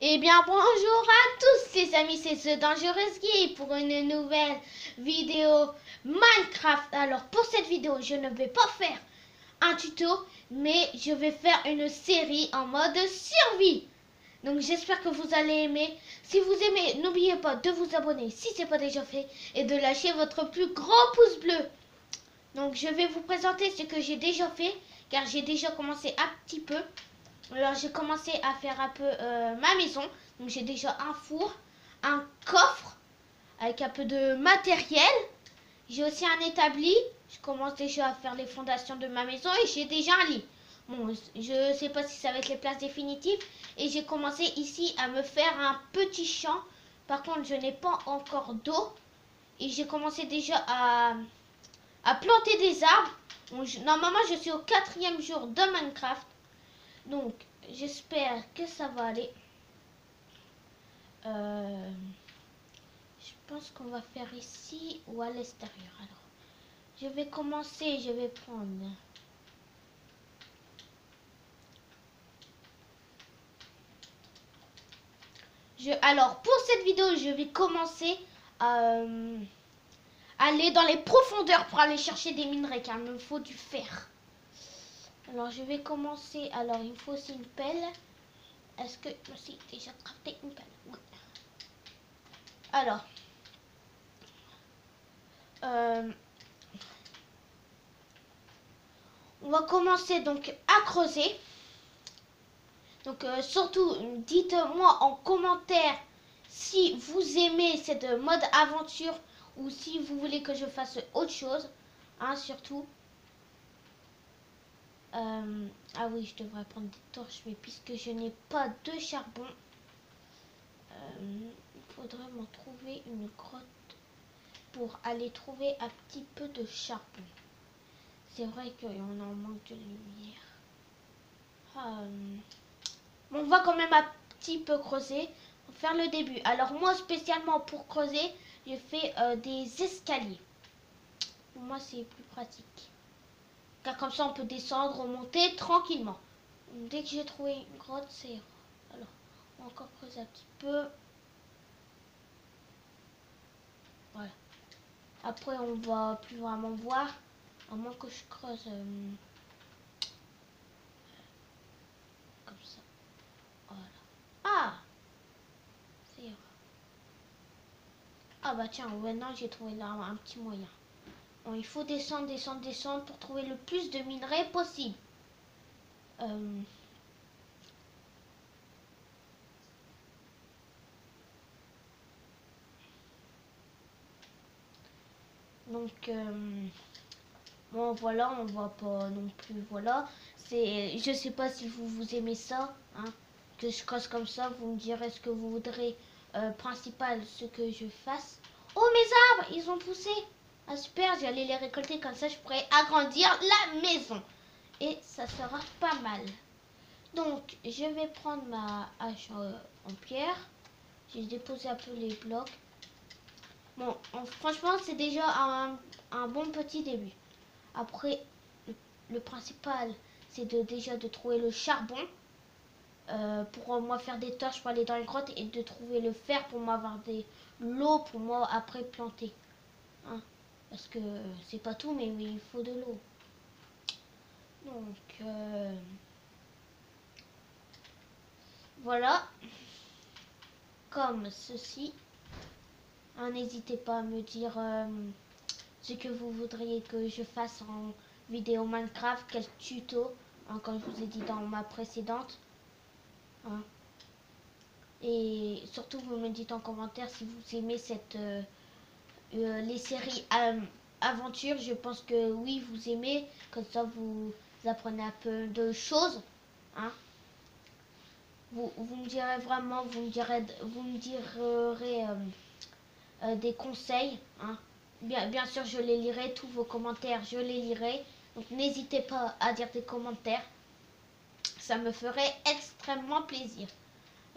Eh bien bonjour à tous les amis, c'est The Dangerous Geek pour une nouvelle vidéo Minecraft. Alors pour cette vidéo, je ne vais pas faire un tuto, mais je vais faire une série en mode survie. Donc j'espère que vous allez aimer. Si vous aimez, n'oubliez pas de vous abonner si ce n'est pas déjà fait et de lâcher votre plus grand pouce bleu. Donc je vais vous présenter ce que j'ai déjà fait car j'ai déjà commencé un petit peu. Alors j'ai commencé à faire un peu ma maison. Donc j'ai déjà un four, un coffre avec un peu de matériel. J'ai aussi un établi. Je commence déjà à faire les fondations de ma maison et j'ai déjà un lit. Bon, je sais pas si ça va être les places définitives. Et j'ai commencé ici à me faire un petit champ. Par contre, je n'ai pas encore d'eau. Et j'ai commencé déjà à planter des arbres. Bon, normalement, je suis au 4e jour de Minecraft. Donc, j'espère que ça va aller. Je pense qu'on va faire ici ou à l'extérieur. Alors, je vais commencer, je vais prendre... Alors, pour cette vidéo, je vais commencer à aller dans les profondeurs pour aller chercher des minerais, car il me faut du fer. Alors, je vais commencer. Alors, il me faut aussi une pelle. Est-ce que je me suis déjà crafté une pelle? Oui. Alors, on va commencer donc à creuser. Donc surtout, dites-moi en commentaire si vous aimez cette mode aventure ou si vous voulez que je fasse autre chose. Hein, surtout. Ah oui, je devrais prendre des torches, mais puisque je n'ai pas de charbon, il faudrait m'en trouver une grotte pour aller trouver un petit peu de charbon. C'est vrai qu'on en manque de lumière. Bon, on va quand même un petit peu creuser pour faire le début. Alors moi spécialement pour creuser, j'ai fait des escaliers. Pour moi c'est plus pratique. Car comme ça on peut descendre, remonter tranquillement. Dès que j'ai trouvé une grotte, c'est... Alors, on va encore creuser un petit peu. Voilà. Après on va plus vraiment voir. À moins que je creuse comme ça. Voilà. Ah, c'est... Ah bah tiens, maintenant j'ai trouvé là un petit moyen. Bon, il faut descendre, descendre, descendre pour trouver le plus de minerais possible. Donc, bon voilà, on voit pas non plus, voilà. Je sais pas si vous aimez ça, hein, que je creuse comme ça. Vous me direz ce que vous voudrez, principal, ce que je fasse. Oh, mes arbres, ils ont poussé. Ah super, j'allais les récolter comme ça, je pourrais agrandir la maison. Et ça sera pas mal. Donc, je vais prendre ma hache en pierre. J'ai déposé un peu les blocs. Bon, franchement, c'est déjà un bon petit début. Après, le principal, c'est déjà de trouver le charbon pour moi faire des torches pour aller dans les grottes et de trouver le fer pour moi avoir l'eau pour moi après planter. Hein, parce que c'est pas tout, mais il faut de l'eau. Donc, voilà. Comme ceci. Hein, n'hésitez pas à me dire ce que vous voudriez que je fasse en vidéo Minecraft, quel tuto, hein, comme je vous ai dit dans ma précédente. Hein. Et surtout, vous me dites en commentaire si vous aimez les séries aventures. Je pense que oui, vous aimez. Comme ça, vous apprenez un peu de choses. Hein. Vous me direz vraiment, vous me direz des conseils. Hein. Bien sûr, je les lirai, tous vos commentaires, je les lirai. Donc n'hésitez pas à dire des commentaires. Ça me ferait extrêmement plaisir.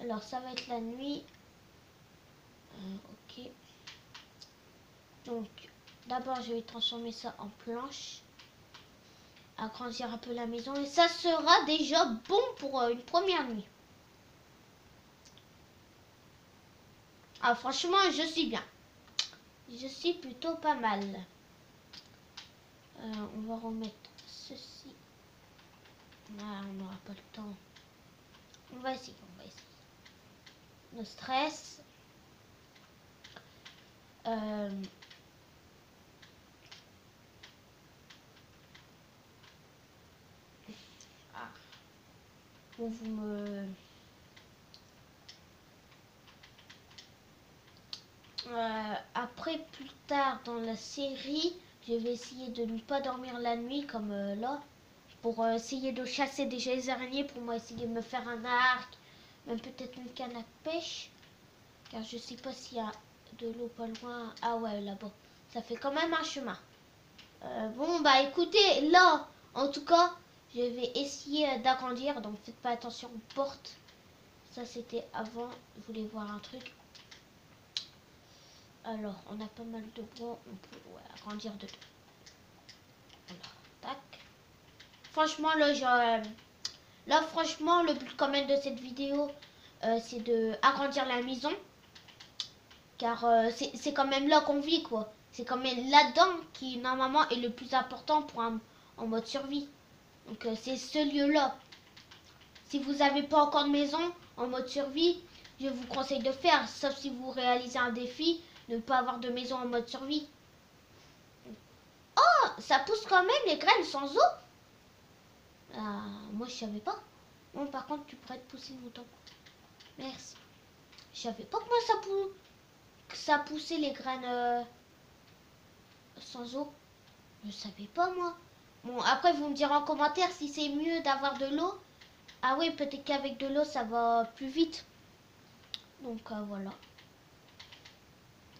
Alors ça va être la nuit. Ok. Donc d'abord je vais transformer ça en planche. Agrandir un peu la maison. Et ça sera déjà bon pour une première nuit. Ah, franchement, je suis bien. Je suis plutôt pas mal. On va remettre ceci. Ah, on n'aura pas le temps. On va essayer, on va essayer. No stress. Ah. Bon, vous me... après, plus tard dans la série, je vais essayer de ne pas dormir la nuit comme là. Pour essayer de chasser des araignées, pour moi essayer de me faire un arc, même peut-être une canne à pêche. Car je sais pas s'il y a de l'eau pas loin. Ah ouais, là-bas. Ça fait quand même un chemin. Bon, bah écoutez, là, en tout cas, je vais essayer d'agrandir. Donc faites pas attention aux portes. Ça, c'était avant. Je voulais voir un truc. Alors, on a pas mal de bois. On peut agrandir de tout. Alors, tac. Franchement, là, franchement, le but quand même de cette vidéo, c'est de agrandir la maison. Car c'est quand même là qu'on vit, quoi. C'est quand même là-dedans qui, normalement, est le plus important pour en mode survie. Donc, c'est ce lieu-là. Si vous n'avez pas encore de maison en mode survie, je vous conseille de faire. Sauf si vous réalisez un défi, de ne pas avoir de maison en mode survie. Oh, ça pousse quand même les graines sans eau. Moi, je savais pas. Bon, par contre, tu pourrais te pousser longtemps. Merci. Je savais pas que moi, ça poussait les graines sans eau. Je savais pas, moi. Bon, après, vous me direz en commentaire si c'est mieux d'avoir de l'eau. Ah oui, peut-être qu'avec de l'eau, ça va plus vite. Donc, voilà.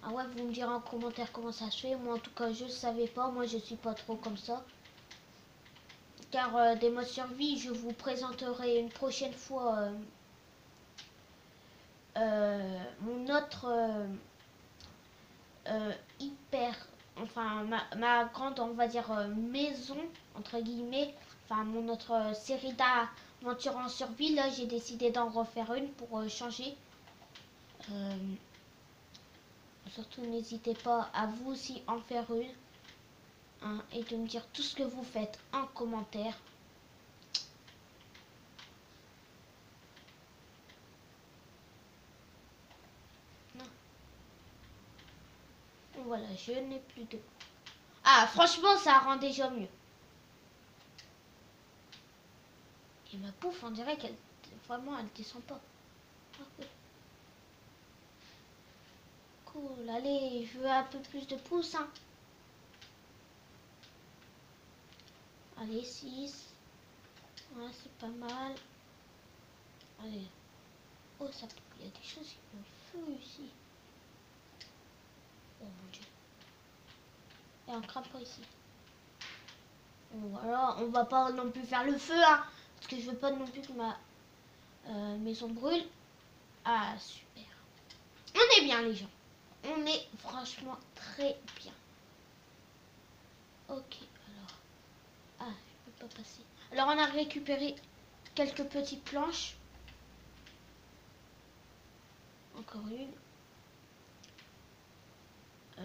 Ah ouais, vous me direz en commentaire comment ça se fait. Moi, en tout cas, je savais pas. Moi, je suis pas trop comme ça. Car des modes survie, je vous présenterai une prochaine fois mon autre hyper, enfin ma grande, on va dire, maison, entre guillemets, enfin mon autre série d'aventures en survie. Là, j'ai décidé d'en refaire une pour changer. Surtout, n'hésitez pas à vous aussi en faire une. Hein, et de me dire tout ce que vous faites en commentaire. Voilà, je n'ai plus de... Ah, franchement, ça rend déjà mieux. Et ma pouffe, on dirait qu'elle... Vraiment, elle descend pas. Ah, cool, allez, je veux un peu plus de pouces, hein. Allez, 6. Ouais, c'est pas mal. Allez. Oh, ça... Il y a des choses qui font feu ici. Oh mon dieu. Et un crapaud ici. Voilà, on va pas non plus faire le feu, hein. Parce que je veux pas non plus que ma maison brûle. Ah, super. On est bien, les gens. On est franchement très bien. Ok, alors. Ah, je peux pas passer. Alors, on a récupéré quelques petites planches. Encore une. Je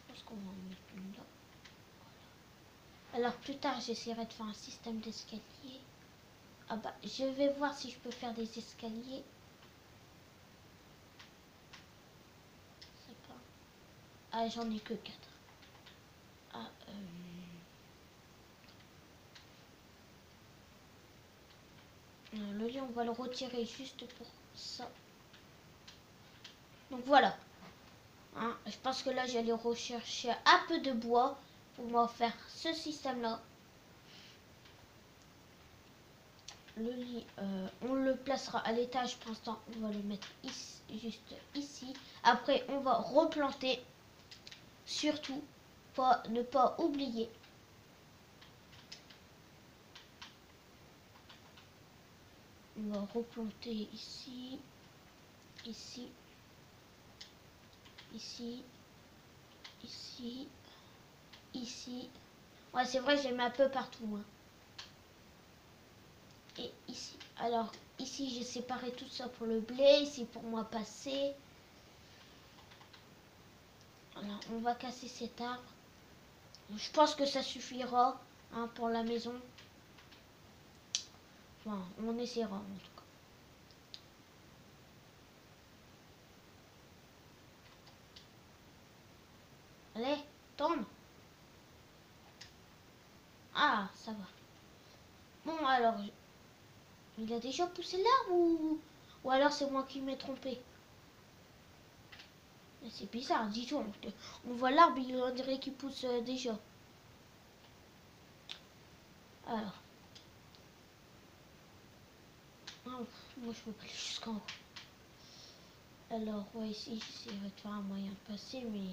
pense qu'on va en mettre une là. Voilà. Alors, plus tard, j'essaierai de faire un système d'escalier. Ah bah, je vais voir si je peux faire des escaliers. C'est pas... Ah, j'en ai que 4. Ah, le lit, on va le retirer juste pour ça. Donc voilà. Hein, je pense que là, j'allais rechercher un peu de bois pour moi faire ce système-là. Le lit, on le placera à l'étage pour l'instant. On va le mettre ici, juste ici. Après, on va replanter. Surtout, ne pas oublier. On va replanter ici, ici, ici, ici, ici. Ouais, c'est vrai, j'ai mis un peu partout. Hein. Et ici. Alors, ici, j'ai séparé tout ça pour le blé. Ici, pour moi, passer. Voilà, on va casser cet arbre. Je pense que ça suffira hein, pour la maison. Enfin, on essaiera en tout cas. Allez, tombe. Ah, ça va. Bon, alors, il a déjà poussé l'arbre ou alors c'est moi qui m'ai trompé. C'est bizarre, dis donc. On voit l'arbre, on dirait qu'il pousse déjà. Alors. Ah, moi je peux pas aller jusqu'en haut. Alors, ouais, ici, c'est va te faire un moyen de passer, mais